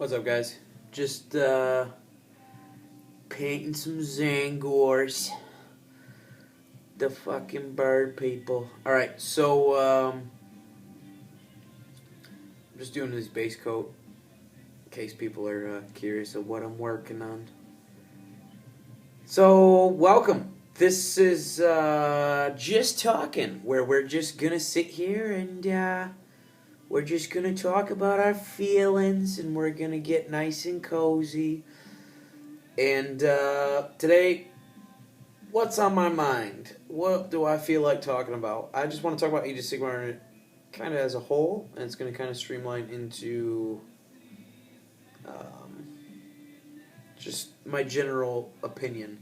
What's up, guys? Just painting some Tzaangors. The fucking bird people. Alright, so I'm just doing this base coat in case people are curious of what I'm working on. So, welcome. This is Just Talking, where we're just gonna sit here and we're just gonna talk about our feelings, and we're gonna get nice and cozy. And today, what's on my mind? What do I feel like talking about? I just want to talk about Age of Sigmar kind of as a whole, and it's going to kind of streamline into just my general opinion.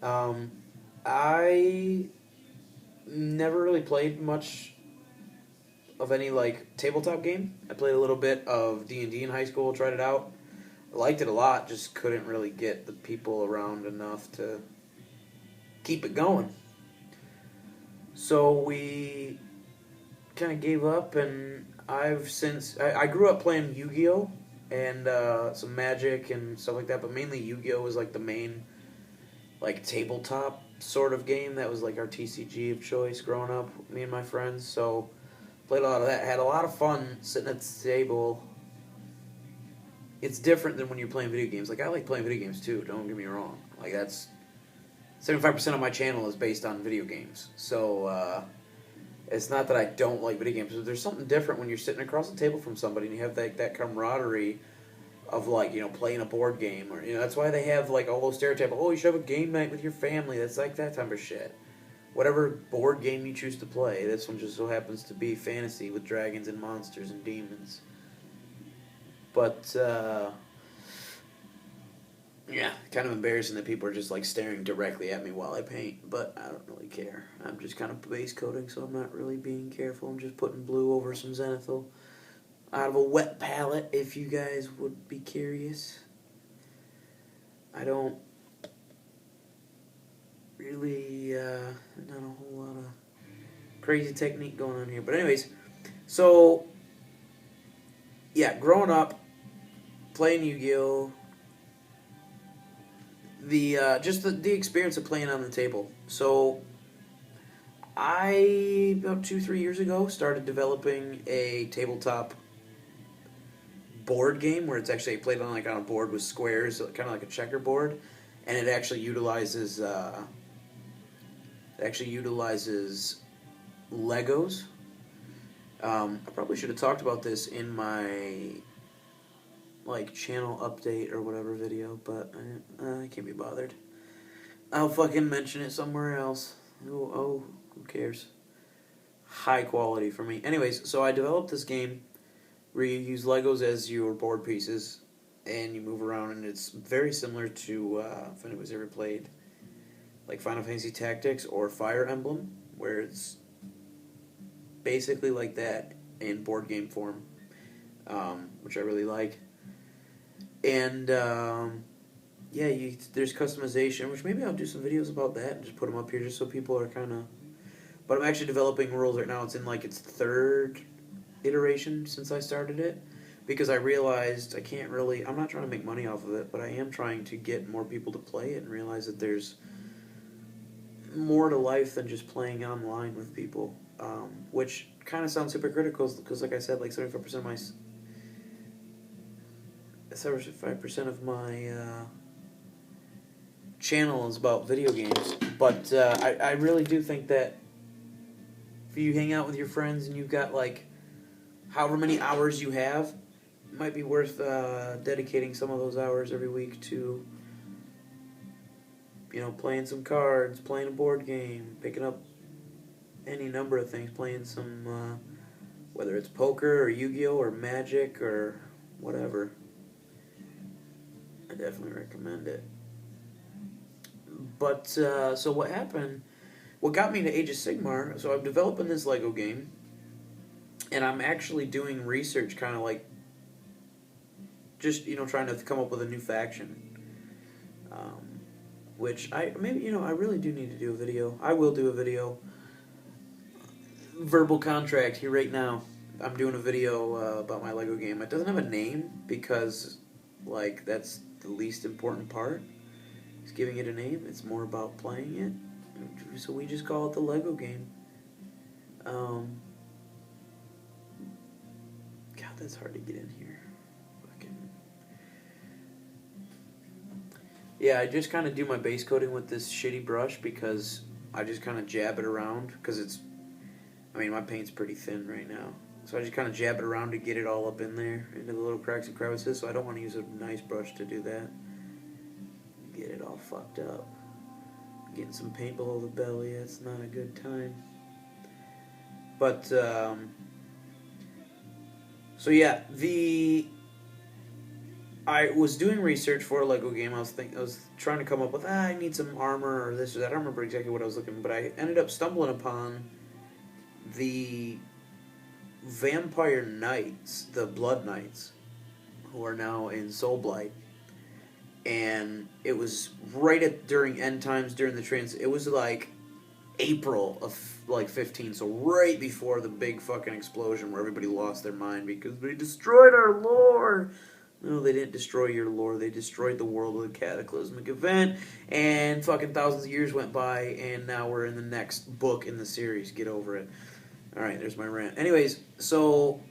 I never really played much of any tabletop game. I played a little bit of D&D in high school, tried it out. I liked it a lot, just couldn't really get the people around enough to keep it going. So we kind of gave up, and I grew up playing Yu-Gi-Oh! And some Magic and stuff like that, but mainly Yu-Gi-Oh! Was the main tabletop sort of game. That was our TCG of choice growing up, me and my friends. So played a lot of that, had a lot of fun sitting at the table. It's different than when you're playing video games. I like playing video games too, don't get me wrong. That's 75% of my channel is based on video games. So it's not that I don't like video games, but there's something different when you're sitting across the table from somebody and you have that camaraderie of playing a board game, or that's why they have all those stereotypes. Oh, you should have a game night with your family. That's that type of shit. Whatever board game you choose to play, this one just so happens to be fantasy with dragons and monsters and demons. But yeah, kind of embarrassing that people are just staring directly at me while I paint, but I don't really care. I'm just kind of base coating, so I'm not really being careful. I'm just putting blue over some zenithal out of a wet palette, if you guys would be curious. I don't really, not a whole lot of crazy technique going on here. But anyways, so, yeah, growing up, playing Yu-Gi-Oh!, the experience of playing on the table. So, I, about 2-3 years ago, started developing a tabletop board game where it's actually played on a board with squares, kind of like a checkerboard, and it actually utilizes Legos. I probably should have talked about this in my channel update or whatever video, but I can't be bothered. I'll fucking mention it somewhere else. Oh, who cares? High quality for me. Anyways, so I developed this game where you use Legos as your board pieces, and you move around, and it's very similar to, if anybody's ever played, Final Fantasy Tactics or Fire Emblem, where it's basically like that in board game form, which I really like. And, yeah, there's customization, which maybe I'll do some videos about that and just put them up here just so people are kind of... But I'm actually developing rules right now. It's in, its third iteration since I started it, because I realized I'm not trying to make money off of it, but I am trying to get more people to play it and realize that there's more to life than just playing online with people, which kind of sounds hypocritical because, like I said, 75% of my channel is about video games, but I really do think that if you hang out with your friends and you've got however many hours you have, it might be worth dedicating some of those hours every week to playing some cards, playing a board game, picking up any number of things, playing some whether it's poker or Yu-Gi-Oh! Or Magic or whatever. I definitely recommend it. But so what happened, what got me to Age of Sigmar, so I'm developing this Lego game, and I'm actually doing research, kind of just, trying to come up with a new faction. Which I really do need to do a video. I will do a video. Verbal contract here right now. I'm doing a video about my Lego game. It doesn't have a name because Like, that's the least important part. Is giving it a name. It's more about playing it. So we just call it the Lego game. God, that's hard to get in here. Fucking. Yeah, I just kind of do my base coating with this shitty brush because I just kind of jab it around because it's. I mean, my paint's pretty thin right now. So I just kind of jab it around to get it all up in there, into the little cracks and crevices, so I don't want to use a nice brush to do that. Get it all fucked up. Getting some paint below the belly, that's not a good time. But, so yeah, I was doing research for a Lego game. I was trying to come up with, I need some armor or this or that. I don't remember exactly what I was looking, but I ended up stumbling upon the Vampire Knights, the Blood Knights, who are now in Soul Blight, and it was right during end times, during the it was like April of like 15, so right before the big fucking explosion where everybody lost their mind because they destroyed our lore. No, they didn't destroy your lore. They destroyed the world with a cataclysmic event, and fucking thousands of years went by, and now we're in the next book in the series. Get over it. Alright, there's my rant. Anyways, so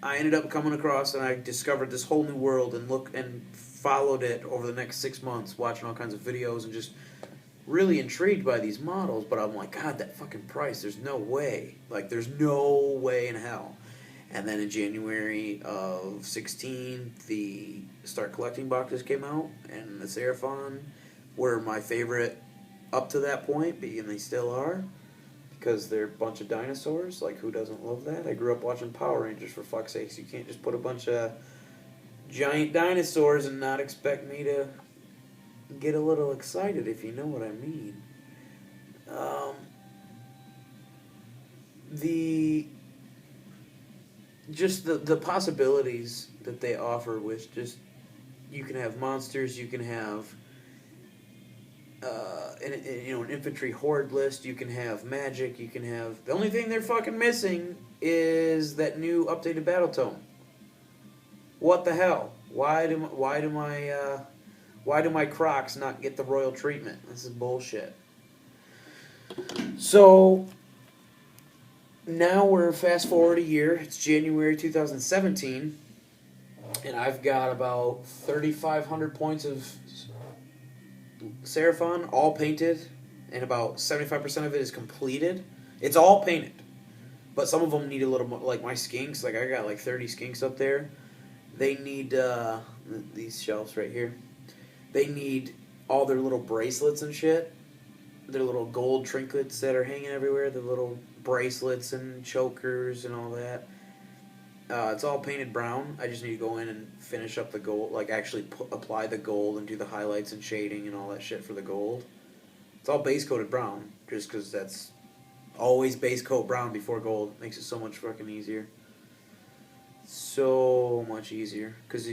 I ended up coming across and I discovered this whole new world and followed it over the next 6 months, watching all kinds of videos and just really intrigued by these models. But I'm like, God, that fucking price, there's no way. Like, there's no way in hell. And then in January of 16, the Start Collecting boxes came out, and the Seraphon were my favorite up to that point, and they still are. Because they're a bunch of dinosaurs. Like, who doesn't love that? I grew up watching Power Rangers, for fuck's sakes. You can't just put a bunch of giant dinosaurs and not expect me to get a little excited, if you know what I mean. The possibilities that they offer with just, you can have monsters, you can have an infantry horde list, you can have magic, you can have... The only thing they're fucking missing is that new updated battle tome. What the hell? Why do my Crocs not get the royal treatment? This is bullshit. So now we're fast forward a year. It's January 2017, and I've got about 3,500 points of Seraphon, all painted, and about 75% of it is completed. It's all painted, but some of them need a little more, like my skinks. Like, I got like 30 skinks up there. They need these shelves right here. They need all their little bracelets and shit. Their little gold trinkets that are hanging everywhere. The little bracelets and chokers and all that. It's all painted brown. I just need to go in and finish up the gold, like actually apply the gold and do the highlights and shading and all that shit for the gold. It's all base coated brown, just because that's always base coat brown before gold. Makes it so much fucking easier. So much easier, because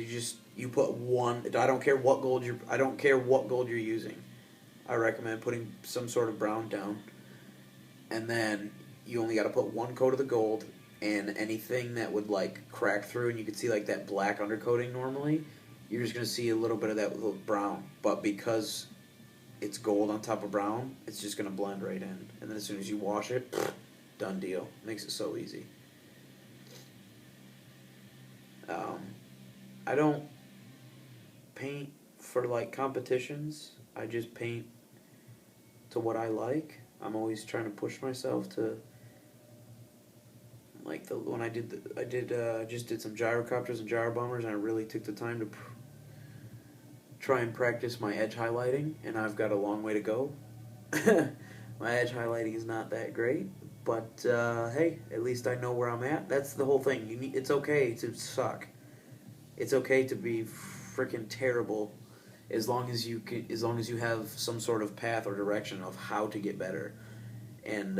you put one. I don't care what gold you're using. I recommend putting some sort of brown down, and then you only got to put one coat of the gold. And anything that would, like, crack through and you could see, like, that black undercoating normally, you're just going to see a little bit of that little brown. But because it's gold on top of brown, it's just going to blend right in. And then as soon as you wash it, done deal. Makes it so easy. I don't paint for, like, competitions. I just paint to what I like. I'm always trying to push myself to... Like when I just did some gyrocopters and gyrobombers, and I really took the time to try and practice my edge highlighting, and I've got a long way to go. My edge highlighting is not that great, but hey, at least I know where I'm at. That's the whole thing. It's okay to suck. It's okay to be freaking terrible, as long as you have some sort of path or direction of how to get better, and.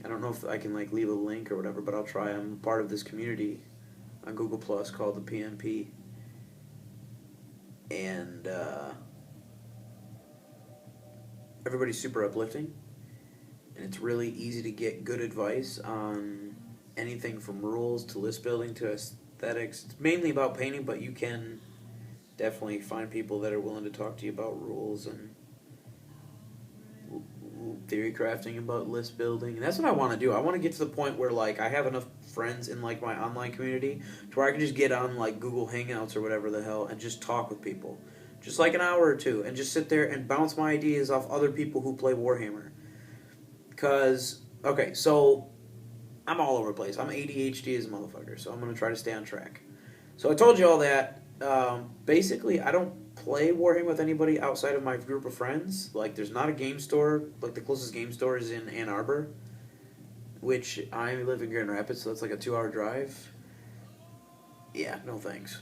I don't know if I can, like, leave a link or whatever, but I'll try. I'm part of this community on Google Plus called the PNP. And everybody's super uplifting. And it's really easy to get good advice on anything from rules to list building to aesthetics. It's mainly about painting, but you can definitely find people that are willing to talk to you about rules and theory crafting, about list building. And that's what I want to do. I want to get to the point where like I have enough friends in like my online community to where I can just get on like Google Hangouts or whatever the hell and just talk with people. Just like an hour or two and just sit there and bounce my ideas off other people who play Warhammer. Cause okay, so I'm all over the place. I'm ADHD as a motherfucker, so I'm gonna try to stay on track. So I told you all that. Basically, I don't play Warhammer with anybody outside of my group of friends. Like, there's not a game store. Like, the closest game store is in Ann Arbor, which I live in Grand Rapids, so that's like a 2-hour drive. Yeah, no thanks.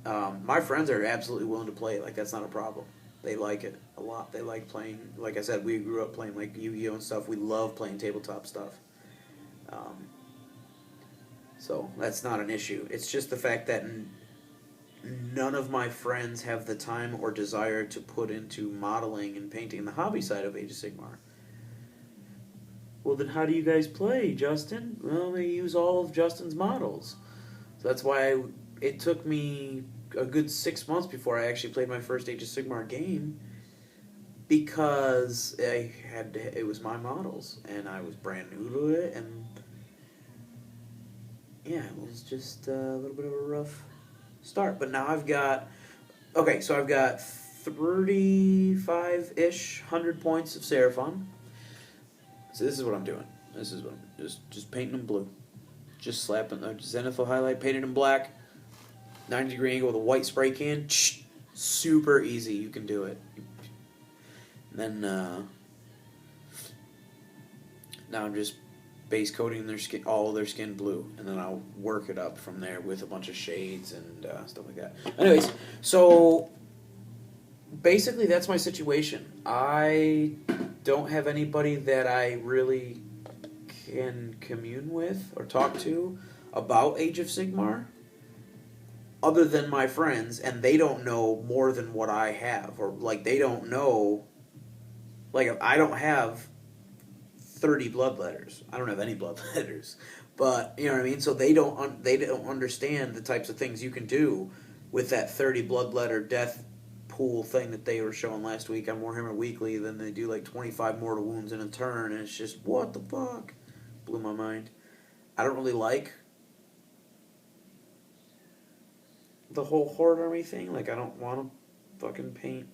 My friends are absolutely willing to play. Like, that's not a problem. They like it a lot. They like playing. Like I said, we grew up playing like Yu-Gi-Oh and stuff. We love playing tabletop stuff. So that's not an issue. It's just the fact that none of my friends have the time or desire to put into modeling and painting the hobby side of Age of Sigmar. Well, then how do you guys play, Justin? Well, they use all of Justin's models. So that's why it took me a good 6 months before I actually played my first Age of Sigmar game, because it was my models, and I was brand new to it, and yeah, it was just a little bit of a rough start. But now I've got 35-ish 100 points of Seraphon. So this is what I'm doing. This is what I'm just painting them blue. Just slapping the zenithal highlight, painted them black, 90-degree angle with a white spray can. Super easy. You can do it. And then now I'm just base coating their skin, all of their skin blue, and then I'll work it up from there with a bunch of shades and stuff like that. Anyways, so basically that's my situation. I don't have anybody that I really can commune with or talk to about Age of Sigmar other than my friends, and they don't know more than what I have, or like they don't know, like I don't have 30 bloodletters. I don't have any bloodletters, but you know what I mean. So they don't understand the types of things you can do with that 30 bloodletter death pool thing that they were showing last week on Warhammer Weekly. Then they do like 25 mortal wounds in a turn, and it's just what the fuck, blew my mind. I don't really like the whole Horde Army thing. Like I don't want to fucking paint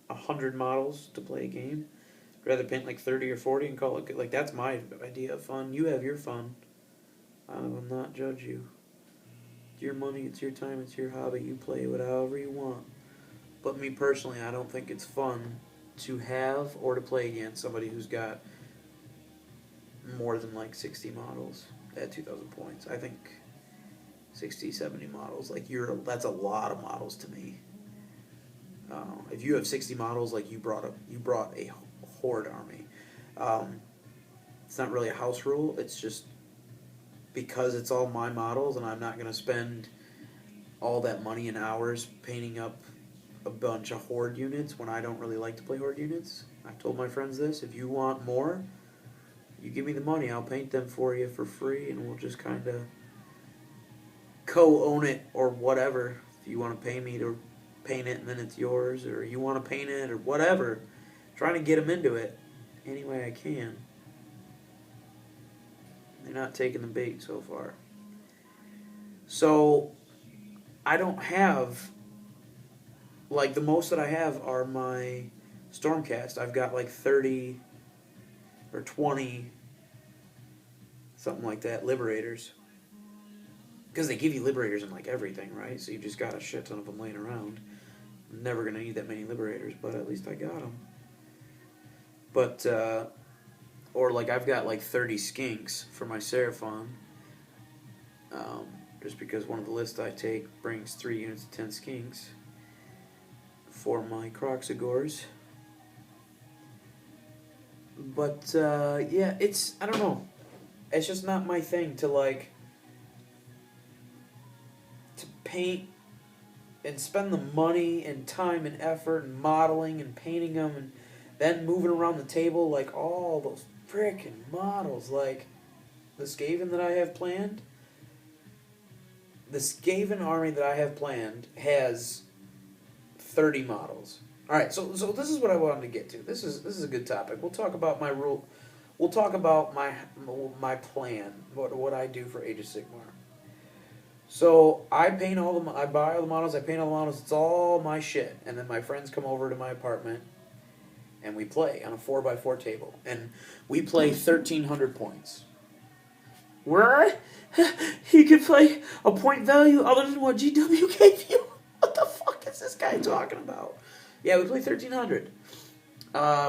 100 models to play a game. I'd rather paint like 30 or 40 and call it good. Like, that's my idea of fun. You have your fun. I will not judge you. It's your money, it's your time, it's your hobby. You play it however you want. But me personally, I don't think it's fun to have or to play against somebody who's got more than like 60 models at 2,000 points. I think 60, 70 models. Like, that's a lot of models to me. If you have 60 models, like you brought a Horde army. It's not really a house rule. It's just because it's all my models, and I'm not going to spend all that money and hours painting up a bunch of Horde units when I don't really like to play Horde units. I've told my friends this. If you want more, you give me the money. I'll paint them for you for free, and we'll just kind of co-own it or whatever. If you want to pay me to paint it and then it's yours, or you want to paint it or whatever. Trying to get them into it any way I can. They're not taking the bait so far. So I don't have, like, the most that I have are my Stormcast. I've got like 30 or 20, something like that, Liberators. Because they give you Liberators in like everything, right? So you just got a shit ton of them laying around. I'm never going to need that many Liberators, but at least I got them. But, or like I've got like 30 Skinks for my Seraphon. Just because one of the lists I take brings 3 units of 10 Skinks for my Croxagors. But, yeah, I don't know. It's just not my thing to like, to paint and spend the money and time and effort and modeling and painting them and then moving around the table, like, all those frickin' models. Like, the Skaven that I have planned, the Skaven army that I have planned has 30 models. All right, so this is what I wanted to get to. This is a good topic. We'll talk about my rule. We'll talk about my plan. What I do for Age of Sigmar. So I paint I buy all the models. I paint all the models. It's all my shit. And then my friends come over to my apartment, and we play on a 4x4 table, and we play 1,300 points. Where he could play a point value other than what GW gave you. What the fuck is this guy talking about? Yeah, we play 1,300.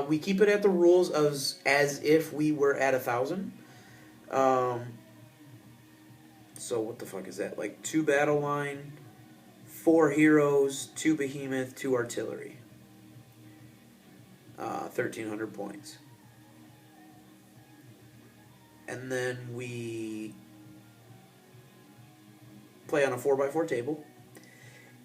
We keep it at the rules as if we were at 1,000. So what the fuck is that? Like 2 battle line, 4 heroes, 2 behemoth, 2 artillery. 1,300 points. And then we play on a 4x4 table.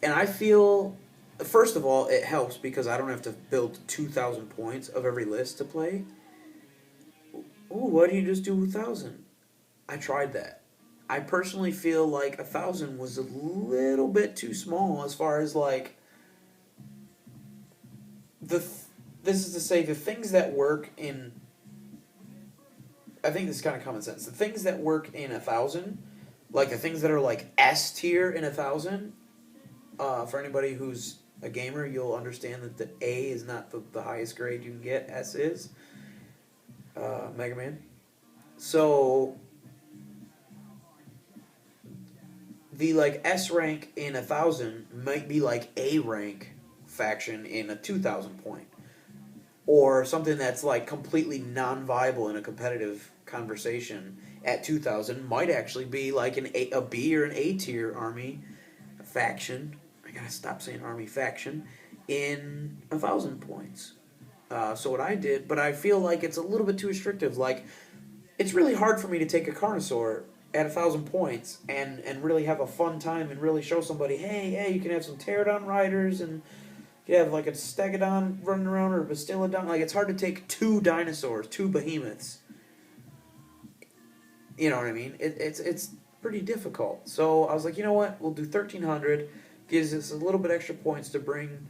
And I feel, first of all, it helps because I don't have to build 2,000 points of every list to play. Ooh, why do you just do 1,000? I tried that. I personally feel like 1,000 was a little bit too small as far as like this is to say the things that work in. I think this is kind of common sense. The things that work in 1,000, like the things that are like S tier in 1,000. For anybody who's a gamer, you'll understand that the A is not the highest grade you can get. S is Mega Man. So the like S rank in 1,000 might be like A rank faction in a 2,000 point, or something that's like completely non-viable in a competitive conversation at 2,000 might actually be like a B or an A tier army faction. I gotta stop saying army faction in 1,000 points. So what I did, but I feel like it's a little bit too restrictive. Like, it's really hard for me to take a Carnosaur at 1,000 points and really have a fun time and really show somebody, hey, you can have some Pterodon riders and you have like a Stegodon running around or a Bastiladon. Like, it's hard to take 2 dinosaurs, 2 behemoths. You know what I mean? It's pretty difficult. So I was like, you know what? We'll do 1,300. Gives us a little bit extra points to bring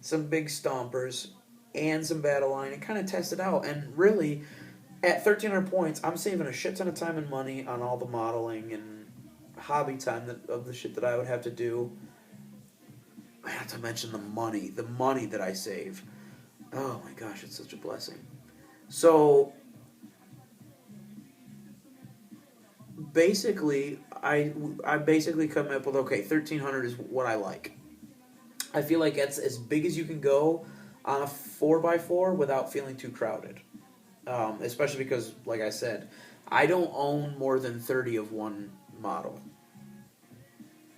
some big stompers and some battle line and kind of test it out. And really, at 1,300 points, I'm saving a shit ton of time and money on all the modeling and hobby time of the shit that I would have to do. I have to mention the money that I save. Oh my gosh, it's such a blessing. So basically, I basically come up with, okay, 1,300 is what I like. I feel like it's as big as you can go on a 4x4 without feeling too crowded. Especially because, like I said, I don't own more than 30 of one model.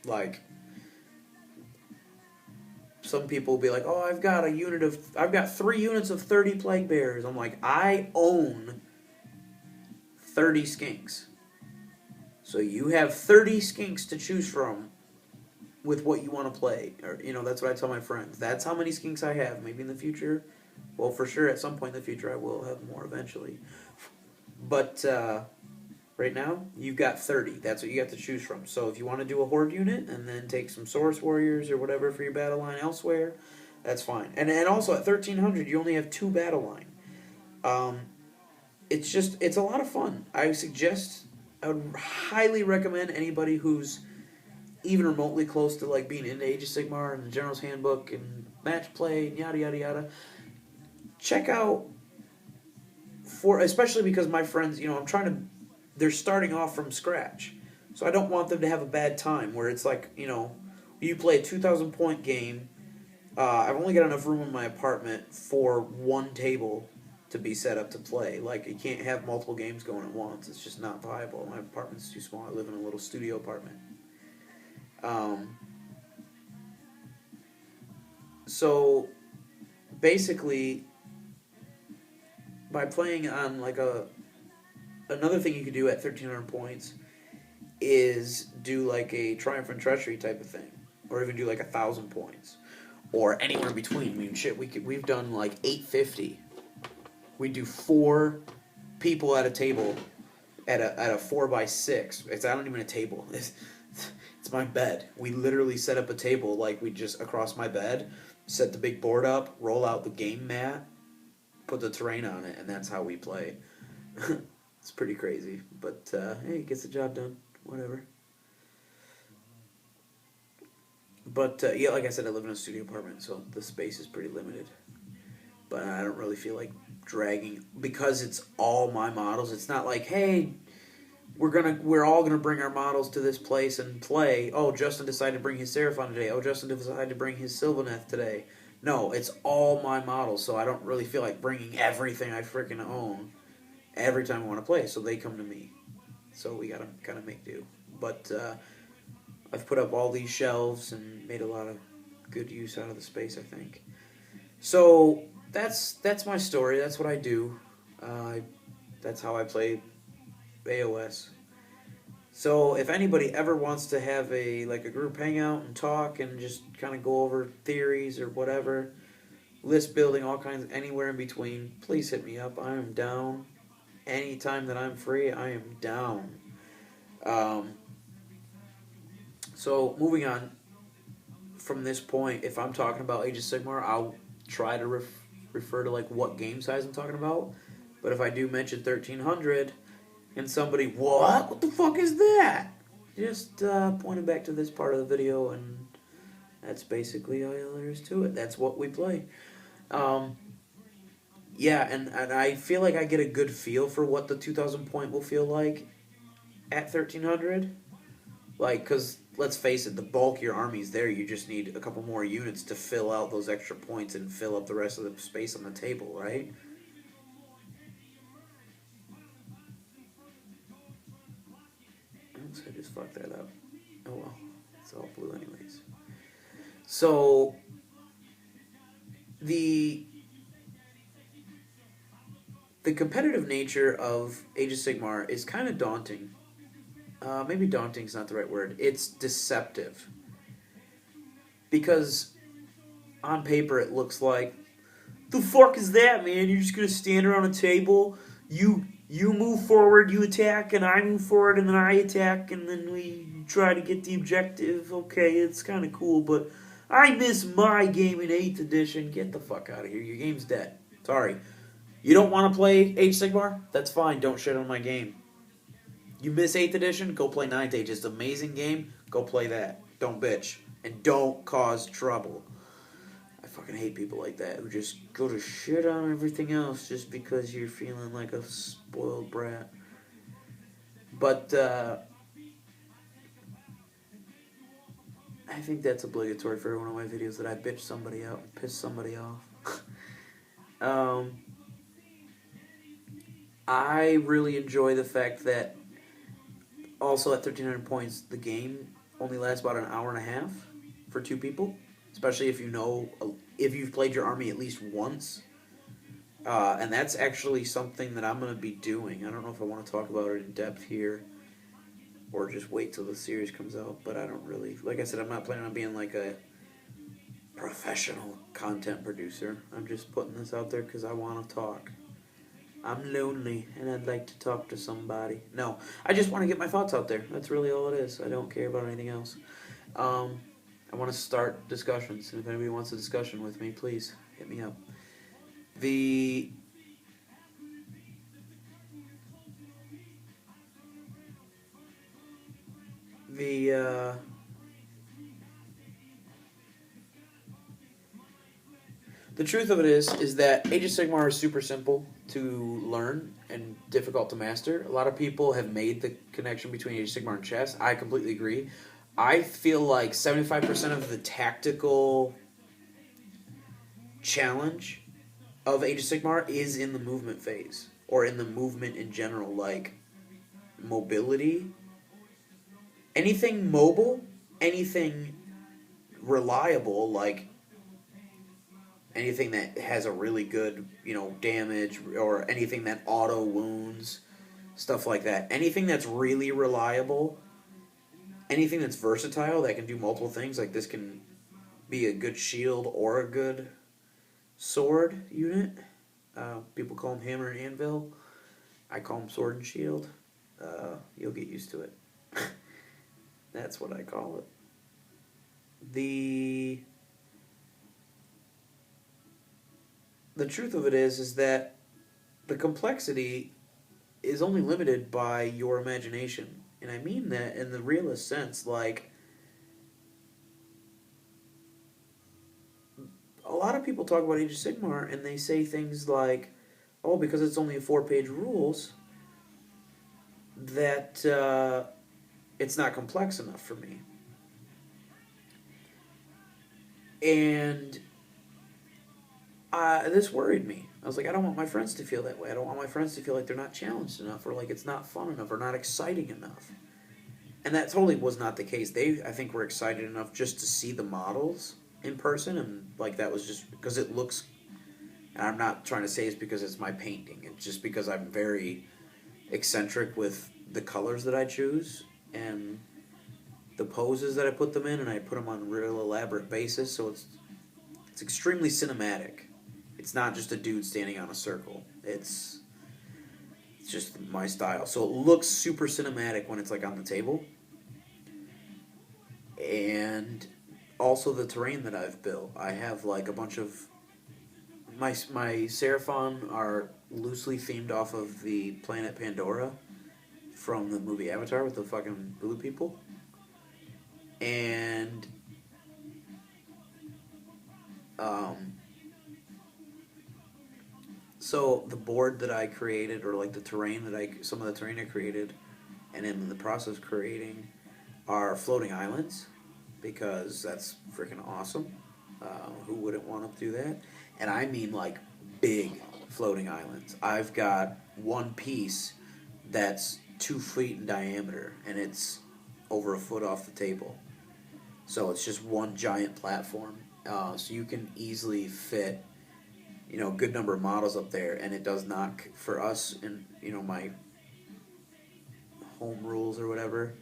Like, some people will be like, oh, I've got 3 units of 30 Plague Bearers. I'm like, I own 30 skinks. So you have 30 skinks to choose from with what you want to play. Or, that's what I tell my friends. That's how many skinks I have. Maybe in the future, well, for sure, at some point in the future, I will have more eventually. But right now, you've got 30. That's what you got to choose from. So if you want to do a Horde unit and then take some Saurus Warriors or whatever for your battle line elsewhere, that's fine. And also at 1,300, you only have 2 battle line. It's a lot of fun. I would highly recommend anybody who's even remotely close to like being into Age of Sigmar and the General's Handbook and match play and yada yada yada. Check out especially because my friends, they're starting off from scratch, so I don't want them to have a bad time where it's like, you play a 2,000 point game. I've only got enough room in my apartment for one table to be set up to play. Like, you can't have multiple games going at once. It's just not viable. My apartment's too small. I live in a little studio apartment. So basically, by playing on like another thing you could do at 1,300 points is do like a Triumph and Treachery type of thing, or even do like 1,000 points, or anywhere in between. I mean, shit, we've done like 850. We do 4 people at a table at a 4x6. It's not even a table. It's It's my bed. We literally set up a table like we just across my bed, set the big board up, roll out the game mat, put the terrain on it, and that's how we play. It's pretty crazy, but hey, it gets the job done. Whatever. But yeah, like I said, I live in a studio apartment, so the space is pretty limited. But I don't really feel like dragging because it's all my models. It's not like, hey, we're all gonna bring our models to this place and play. Oh, Justin decided to bring his Seraphon today. Oh, Justin decided to bring his Sylvaneth today. No, it's all my models, so I don't really feel like bringing everything I freaking own every time I want to play. So they come to me. So we gotta kind of make do. But I've put up all these shelves and made a lot of good use out of the space, I think. So that's my story. That's what I do. That's how I play AOS. So if anybody ever wants to have a group hangout and talk and just kind of go over theories or whatever, list building, all kinds, anywhere in between, please hit me up. I am down. Anytime that I'm free, I am down. So moving on from this point, if I'm talking about Age of Sigmar, I'll try to refer to like what game size I'm talking about. But if I do mention 1300 and somebody, what the fuck is that? Just pointing back to this part of the video, and that's basically all there is to it. That's what we play. Yeah, and I feel like I get a good feel for what the 2000 point will feel like at 1300. Like, because let's face it, the bulk of your army's there. You just need a couple more units to fill out those extra points and fill up the rest of the space on the table, right? Oops, I just fucked that up. Oh well, it's all blue anyways. So, the competitive nature of Age of Sigmar is kind of daunting. Maybe daunting is not the right word. It's deceptive. Because on paper it looks like, the fuck is that, man? You're just going to stand around a table, you move forward, you attack, and I move forward, and then I attack, and then we try to get the objective. Okay, it's kind of cool, but I miss my game in 8th edition. Get the fuck out of here. Your game's dead. Sorry. You don't want to play Age Sigmar? That's fine. Don't shit on my game. You miss 8th edition? Go play 9th Age. It's an amazing game. Go play that. Don't bitch. And don't cause trouble. I fucking hate people like that who just go to shit on everything else just because you're feeling like a spoiled brat. But, I think that's obligatory for every one of my videos that I bitch somebody out and piss somebody off. I really enjoy the fact that also at 1300 points, the game only lasts about an hour and a half for two people, especially if you've played your army at least once. And that's actually something that I'm going to be doing. I don't know if I want to talk about it in depth here or just wait till the series comes out, but I don't really, like I said, I'm not planning on being like a professional content producer. I'm just putting this out there because I want to talk. I'm lonely, and I'd like to talk to somebody. No, I just want to get my thoughts out there. That's really all it is. I don't care about anything else. I want to start discussions, and if anybody wants a discussion with me, please hit me up. The truth of it is that Age of Sigmar is super simple to learn and difficult to master. A lot of people have made the connection between Age of Sigmar and chess. I completely agree. I feel like 75% of the tactical challenge of Age of Sigmar is in the movement phase, or in the movement in general, like mobility. Anything mobile, anything reliable, like anything that has a really good, damage, or anything that auto wounds, stuff like that. Anything that's really reliable, anything that's versatile, that can do multiple things, like this can be a good shield or a good sword unit. People call them hammer and anvil. I call them sword and shield. You'll get used to it. That's what I call it. The truth of it is that the complexity is only limited by your imagination. And I mean that in the realest sense. Like, a lot of people talk about Age of Sigmar and they say things like, oh, because it's only 4-page rules, that it's not complex enough for me. And this worried me. I was like, I don't want my friends to feel that way. I don't want my friends to feel like they're not challenged enough, or like it's not fun enough, or not exciting enough. And that totally was not the case. They, I think, were excited enough just to see the models in person, and like that was just because it looks. And I'm not trying to say it's because it's my painting. It's just because I'm very eccentric with the colors that I choose and the poses that I put them in, and I put them on a real elaborate basis. So it's extremely cinematic. It's not just a dude standing on a circle. It's just my style. So it looks super cinematic when it's like on the table. And also the terrain that I've built. I have like a bunch of my Seraphon are loosely themed off of the planet Pandora from the movie Avatar with the fucking blue people. And so the board that I created, or like the terrain that some of the terrain I created, and in the process of creating, are floating islands, because that's freaking awesome. Who wouldn't want to do that? And I mean like big floating islands. I've got one piece that's 2 feet in diameter, and it's over a foot off the table. So it's just one giant platform. So you can easily fit, a good number of models up there, and it does not, for us, in, my home rules or whatever,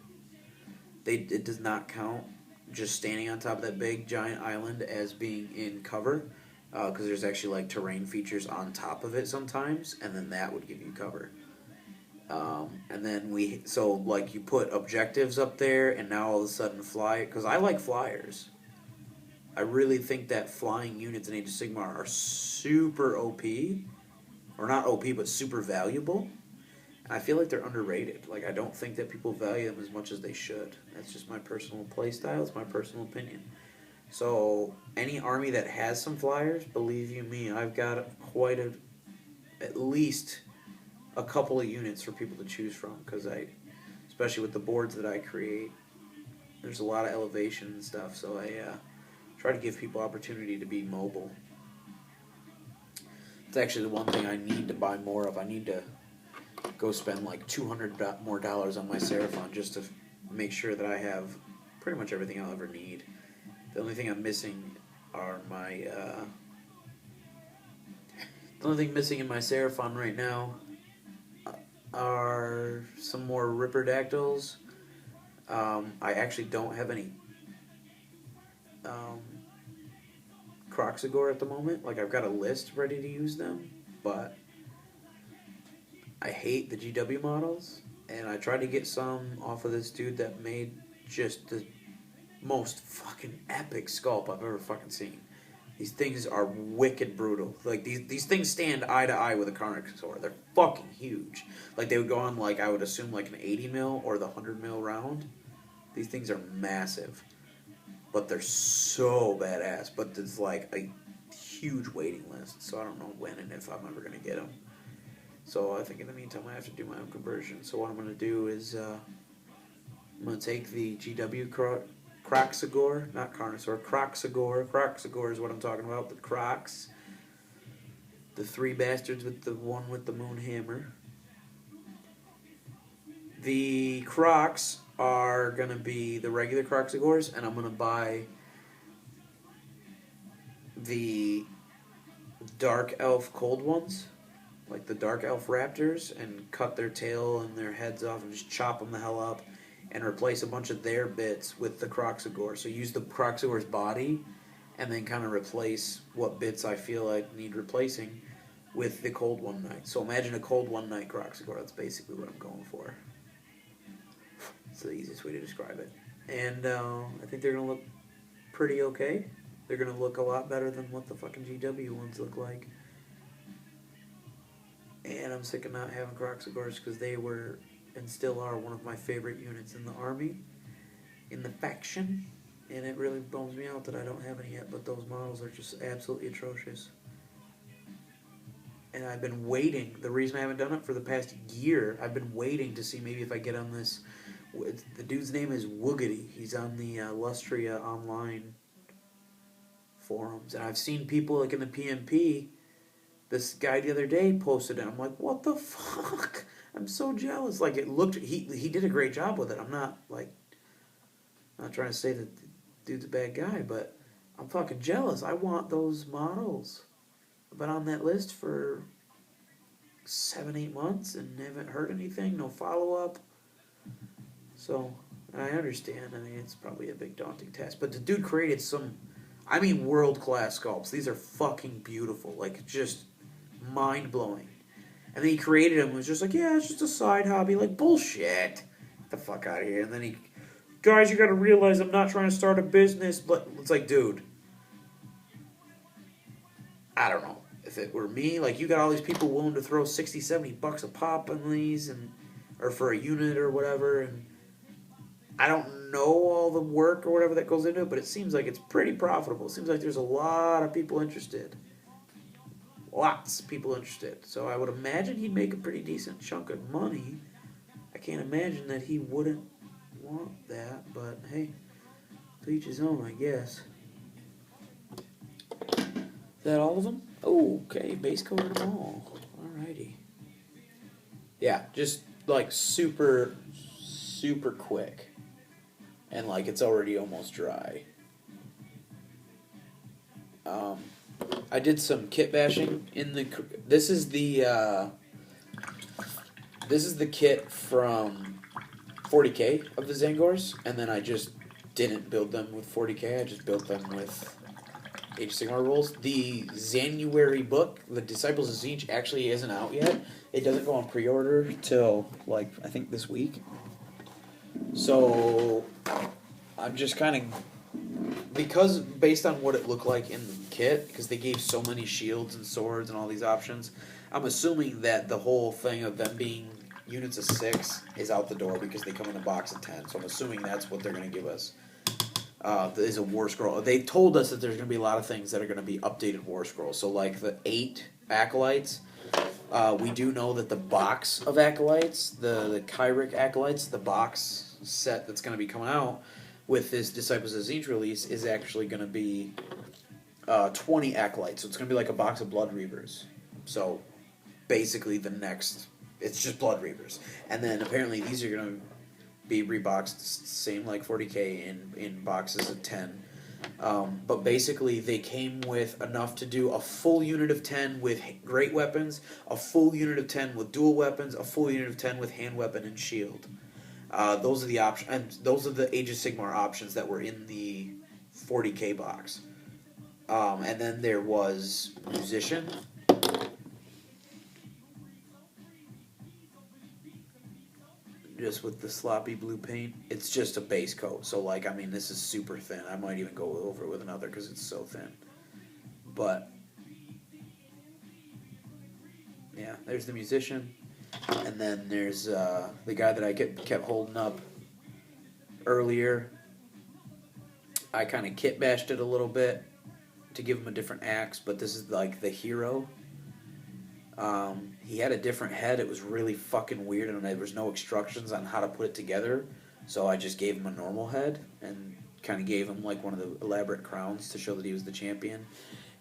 it does not count just standing on top of that big giant island as being in cover, because there's actually like terrain features on top of it sometimes, and then that would give you cover. And then you put objectives up there, and now all of a sudden because I like flyers. I really think that flying units in Age of Sigmar are super OP, or not OP, but super valuable. And I feel like they're underrated. Like, I don't think that people value them as much as they should. That's just my personal playstyle. It's my personal opinion. So, any army that has some flyers, believe you me, I've got at least a couple of units for people to choose from. Because especially with the boards that I create, there's a lot of elevation and stuff. So I try to give people opportunity to be mobile. It's actually the one thing I need to buy more of. I need to go spend like $200 more on my Seraphon just to make sure that I have pretty much everything I'll ever need. The only thing I'm missing are the only thing missing in my Seraphon right now are some more Ripperdactyls. I actually don't have any Croxagore at the moment. Like, I've got a list ready to use them, but I hate the GW models, and I tried to get some off of this dude that made just the most fucking epic sculpt I've ever fucking seen. These things are wicked brutal. Like, these things stand eye to eye with a Carnosaur. They're fucking huge. Like, they would go on, like, I would assume, like an 80 mil or the 100 mil round. These things are massive. But they're so badass. But it's like a huge waiting list, so I don't know when and if I'm ever going to get them. So I think in the meantime I have to do my own conversion. So what I'm going to do is I'm going to take the GW Croxagore, not Carnosaur, Croxagore. Croxagore is what I'm talking about, the Crocs. The 3 bastards with the one with the moon hammer. The Crocs are going to be the regular Croxagores, and I'm going to buy the Dark Elf cold ones, like the Dark Elf Raptors, and cut their tail and their heads off and just chop them the hell up and replace a bunch of their bits with the Croxagore. So use the Croxagore's body and then kind of replace what bits I feel like need replacing with the Cold One Knight. So imagine a Cold One Knight Croxagore. That's basically what I'm going for. It's the easiest way to describe it. And I think they're going to look pretty okay. They're going to look a lot better than what the fucking GW ones look like. And I'm sick of not having Tzaangors because they were and still are one of my favorite units in the army, in the faction. And it really bums me out that I don't have any yet, but those models are just absolutely atrocious. And I've been waiting. The reason I haven't done it for the past year, I've been waiting to see maybe if I get on this. The dude's name is Woogity. He's on the Lustria online forums. And I've seen people like in the PMP. This guy the other day posted it. I'm like, what the fuck? I'm so jealous. Like, it looked, he did a great job with it. I'm not trying to say that the dude's a bad guy, but I'm fucking jealous. I want those models. I've been on that list for 7-8 months and haven't heard anything, no follow-up. So, I understand. I mean, it's probably a big daunting task. But the dude created some, world-class sculpts. These are fucking beautiful. Like, just mind-blowing. And then he created them and was just like, yeah, it's just a side hobby. Like, bullshit. Get the fuck out of here. And then guys, you gotta realize I'm not trying to start a business. But it's like, dude, I don't know. If it were me, like, you got all these people willing to throw $60-$70 a pop on these, or for a unit or whatever, and I don't know all the work or whatever that goes into it, but it seems like it's pretty profitable. It seems like there's a lot of people interested. Lots of people interested. So I would imagine he'd make a pretty decent chunk of money. I can't imagine that he wouldn't want that, but hey, to each his own, I guess. Is that all of them? Oh, okay, base coated them all. Alrighty. Yeah, just like super quick. And like it's already almost dry. I did some kit bashing in the. This is the kit from 40k of the Tzaangors, and then I just didn't build them with 40k. I just built them with Age of Sigmar rules. The January book, The Disciples of Tzeentch, actually isn't out yet. It doesn't go on pre-order till like I think this week. So I'm just kind of, because based on what it looked like in the kit, because they gave so many shields and swords and all these options, I'm assuming that the whole thing of them being units of 6 is out the door because they come in a box of 10. So I'm assuming that's what they're going to give us. Is a war scroll. They told us that there's going to be a lot of things that are going to be updated war scrolls. So like the 8 acolytes, we do know that the box of acolytes, the Kyric acolytes, the box set that's going to be coming out with this Disciples of Tzeentch release is actually going to be 20 acolytes. So it's going to be like a box of Blood Reavers. So basically it's just Blood Reavers. And then apparently these are going to be reboxed same like 40k in boxes of 10. But basically they came with enough to do a full unit of 10 with great weapons, a full unit of 10 with dual weapons, a full unit of 10 with hand weapon and shield. Those are the options, and those are the Age of Sigmar options that were in the 40k box. And then there was Musician. Just with the sloppy blue paint. It's just a base coat. So, like, I mean, this is super thin. I might even go over it with another because it's so thin. But, yeah, there's the Musician. And then there's the guy that I kept holding up earlier. I kind of kit bashed it a little bit to give him a different axe, but this is like the hero. He had a different head. It was really fucking weird, and there was no instructions on how to put it together. So I just gave him a normal head and kind of gave him like one of the elaborate crowns to show that he was the champion.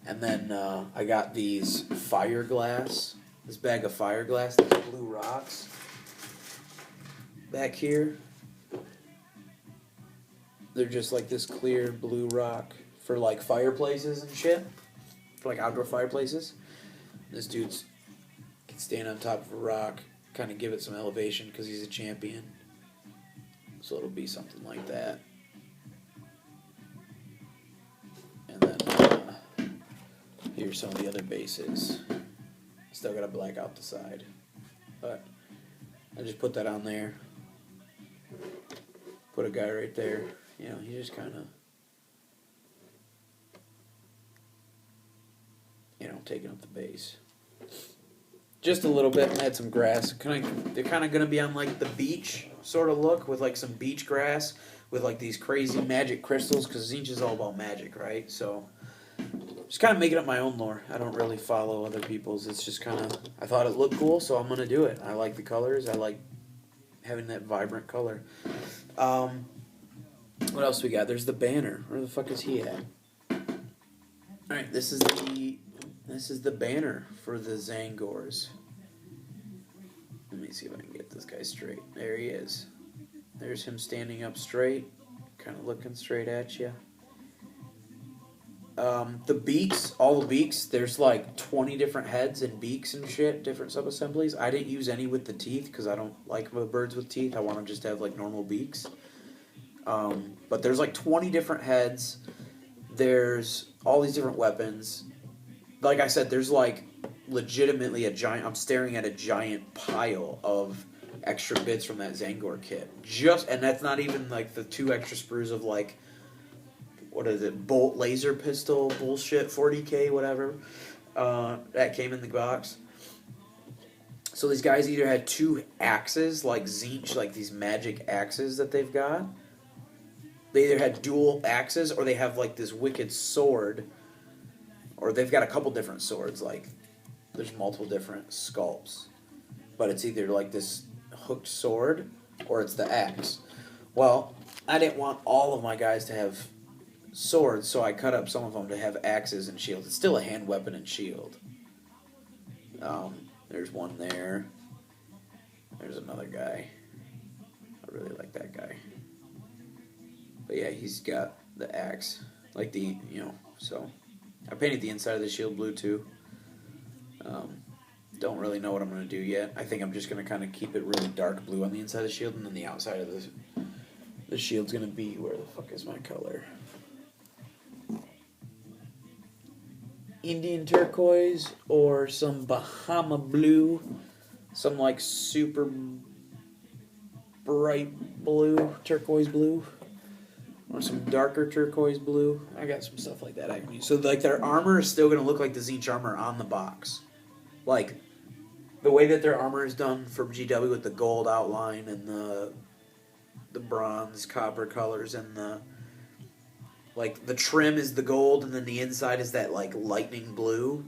And then I got these fire glass, this bag of fire glass, these blue rocks back here. They're just like this clear blue rock for like fireplaces and shit, for like outdoor fireplaces. This dude's can stand on top of a rock, kind of give it some elevation because he's a champion. So it'll be something like that. And then here's some of the other bases. Still gotta black out the side, but I just put that on there. Put put a guy right there. You know, he just kind of, you know, taking up the base. Just a little bit, and add some grass. They're kind of going to be on, like, the beach sort of look, with, like, some beach grass, with, like, these crazy magic crystals, because Tzeentch is all about magic, right? So, just kind of making up my own lore. I don't really follow other people's. It's just kind of, I thought it looked cool, so I'm going to do it. I like the colors. I like having that vibrant color. What else we got? There's the banner. Where the fuck is he at? Alright, this is the banner for the Tzaangors. Let me see if I can get this guy straight. There he is. There's him standing up straight, kind of looking straight at you. The beaks, all the beaks, there's like 20 different heads and beaks and shit, different sub-assemblies. I didn't use any with the teeth because I don't like the birds with teeth. I want them just to have like normal beaks. But there's like 20 different heads. There's all these different weapons. Like I said, there's like legitimately a giant, I'm staring at a giant pile of extra bits from that Tzaangor kit. And that's not even like the 2 extra sprues of like, what is it, bolt laser pistol bullshit, 40k, whatever, that came in the box. So these guys either had 2 axes, like Tzeentch, like these magic axes that they've got. They either had dual axes, or they have like this wicked sword, or they've got a couple different swords, like there's multiple different sculpts. But it's either like this hooked sword, or it's the axe. Well, I didn't want all of my guys to have swords, so I cut up some of them to have axes and shields. It's still a hand weapon and shield. There's one there. There's another guy. I really like that guy. But yeah, he's got the axe. Like the, you know, so. I painted the inside of the shield blue too. Don't really know what I'm going to do yet. I think I'm just going to kind of keep it really dark blue on the inside of the shield, and then the outside of the shield's going to be, where the fuck is my color? Indian turquoise, or some Bahama blue, some like super bright blue, turquoise blue, or some darker turquoise blue. I got some stuff like that I can use. So like their armor is still going to look like the Tzeentch armor on the box. Like the way that their armor is done for GW with the gold outline and the bronze copper colors, and the trim is the gold, and then the inside is that like lightning blue.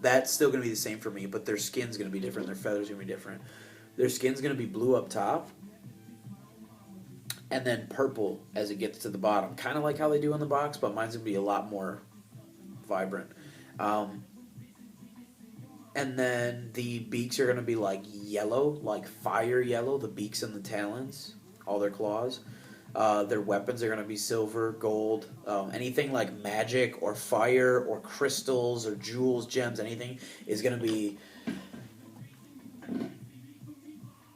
That's still going to be the same for me, but their skin's going to be different. Their feathers are going to be different. Their skin's going to be blue up top, and then purple as it gets to the bottom. Kind of like how they do on the box, but mine's going to be a lot more vibrant. And then the beaks are going to be like yellow, like fire yellow, the beaks and the talons, all their claws. Their weapons are going to be silver, gold, anything like magic or fire or crystals or jewels, gems, anything is going to be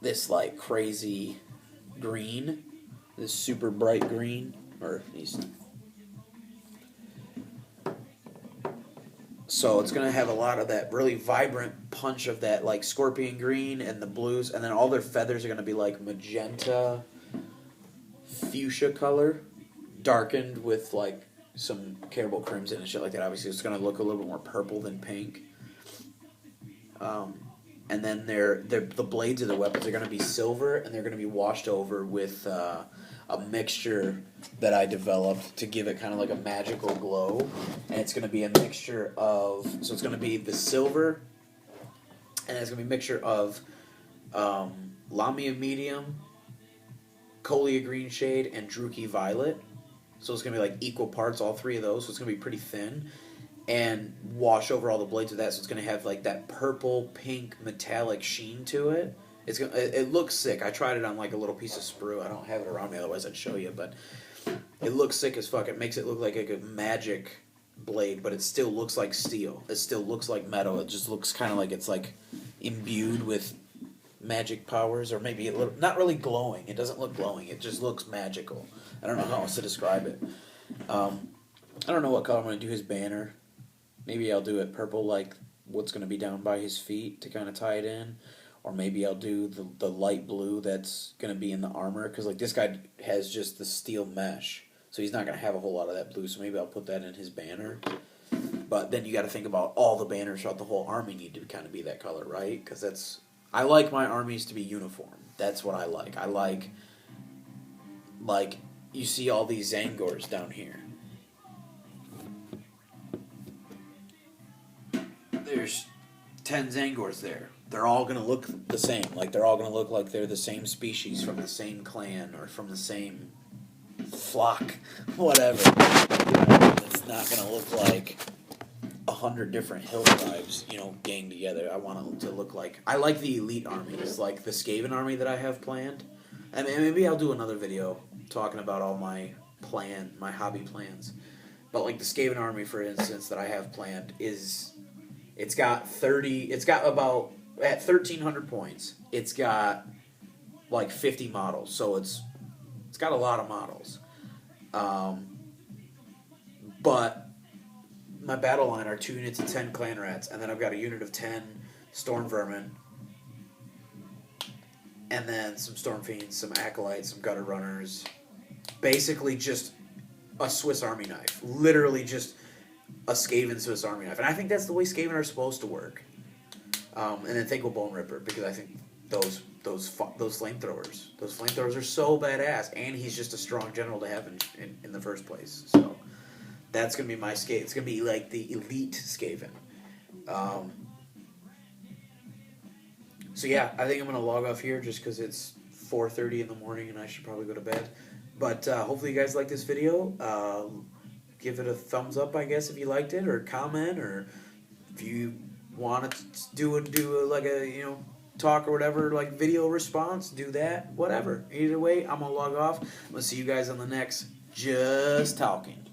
this like crazy green, this super bright green, or these. So it's going to have a lot of that really vibrant punch of that like scorpion green and the blues, and then all their feathers are going to be like magenta, fuchsia color, darkened with like some caribou crimson and shit like that. Obviously, it's going to look a little bit more purple than pink. And then the blades of the weapons are going to be silver, and they're going to be washed over with a mixture that I developed to give it kind of like a magical glow. And it's going to be a mixture of, so it's going to be the silver, and it's going to be a mixture of Lamia medium, Colia green shade, and Druchii violet. So it's going to be like equal parts, all 3 of those. So it's going to be pretty thin, and wash over all the blades with that. So it's going to have like that purple, pink, metallic sheen to it. It looks sick. I tried it on like a little piece of sprue. I don't have it around me, otherwise I'd show you. But it looks sick as fuck. It makes it look like a magic blade, but it still looks like steel. It still looks like metal. It just looks kind of like it's like imbued with magic powers, or maybe a little, not really glowing. It doesn't look glowing. It just looks magical. I don't know how else to describe it. I don't know what color I'm going to do his banner. Maybe I'll do it purple, like what's going to be down by his feet to kind of tie it in. or maybe I'll do the light blue that's going to be in the armor, because like this guy has just the steel mesh, so he's not going to have a whole lot of that blue, so maybe I'll put that in his banner. But then you got to think about all the banners throughout the whole army need to kind of be that color, right? Because I like my armies to be uniform. That's what I like. I like you see all these Tzaangors down here. There's 10 Tzaangors there. They're all going to look the same. Like, they're all going to look like they're the same species from the same clan or from the same flock, whatever. It's not going to look like 100 different hill tribes, gang together. I want it to look like... I like the elite armies, like the Skaven army that I have planned. And maybe I'll do another video talking about all my hobby plans. But like the Skaven army, for instance, that I have planned is... It's got about, at 1,300 points, it's got like 50 models. So it's got a lot of models. But my battle line are 2 units of 10 clan rats, and then I've got a unit of 10 storm vermin, and then some storm fiends, some acolytes, some gutter runners. Basically just a Swiss Army knife. Literally just a Skaven Swiss Army knife. And I think that's the way Skaven are supposed to work. And then think of Bone Ripper, because I think those flamethrowers are so badass, and he's just a strong general to have in the first place. So that's going to be my Skaven. It's going to be like the elite Skaven. So yeah, I think I'm going to log off here just because it's 4:30 in the morning and I should probably go to bed. But hopefully you guys like this video. Give it a thumbs up, I guess, if you liked it, or comment, or if you want to do a talk or whatever, like video response, do that, whatever. Either way, I'm gonna log off. I'm gonna see you guys on the next Just Talking.